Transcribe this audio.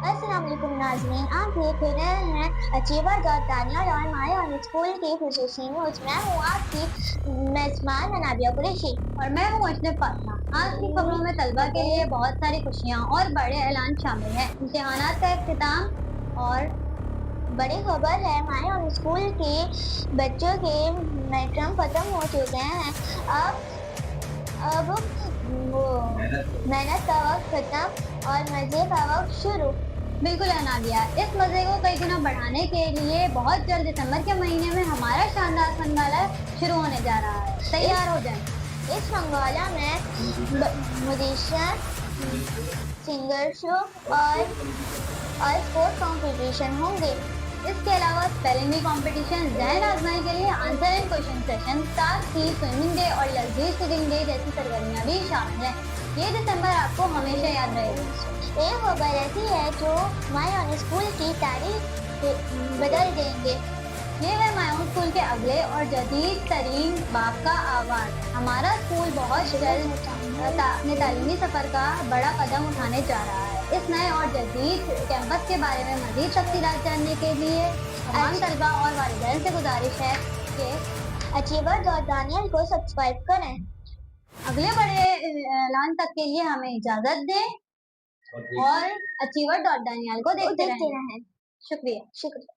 अस्सलाम वालेकुम नाज़रीन, आप देख रहे हैं अचीवर डॉट दानियल और माय ऑन स्कूल की खुसूसी न्यूज़। मैं हूँ आपकी मेज़बान अनाबिया कुरैशी। और मैं हूँ अशरफ फातिमा। आज की खबरों में तलबा के लिए बहुत सारी खुशियाँ और बड़े ऐलान शामिल हैं। इम्तिहानात का इख्तिताम और बड़ी खबर है, माय ऑन स्कूल के बच्चों के मिड-टर्म खत्म हो चुके हैं। अब वो मेहनत का वक्त खत्म और मज़े का वक्त शुरू। बिल्कुल अनाबिया, इस मज़े को कई गुना बढ़ाने के लिए बहुत जल्द दिसंबर के महीने में हमारा शानदार फनगाला शुरू होने जा रहा है। तैयार हो जाएं। इस फनगाला में म्यूजिशियन, सिंगर शो और स्पोर्ट कॉम्पिटिशन होंगे। इसके अलावा स्पेलिंग बी कॉम्पिटिशन, ज़हन आजमाई के लिए आंसर एंड क्वेश्चन सेशन, साथ ही स्विमिंग डे और लजीज कुकिंग डे जैसी सरगर्मियां भी शामिल हैं। ये दिसंबर आपको हमेशा याद रहेगा। एक खबर ऐसी है जो माय ऑन स्कूल की तारीख बदल देंगे। ये है माय ऑन स्कूल के अगले और जदीद तरीन बाप का आगाज। हमारा स्कूल बहुत जल्द अपने तालीमी सफर का बड़ा कदम उठाने जा रहा है। इस नए और जदीद कैंपस के बारे में मजीद तफसीलात जानने के लिए तमाम तलबा और वालिदैन से गुजारिश है कि अचीवर डॉट दानियल को सब्सक्राइब करें। अगले बड़े ऐलान तक के लिए हमें इजाजत दें और अचीवर डॉट दानियल को देखते रहें। रहें। शुक्रिया। शुक्रिया।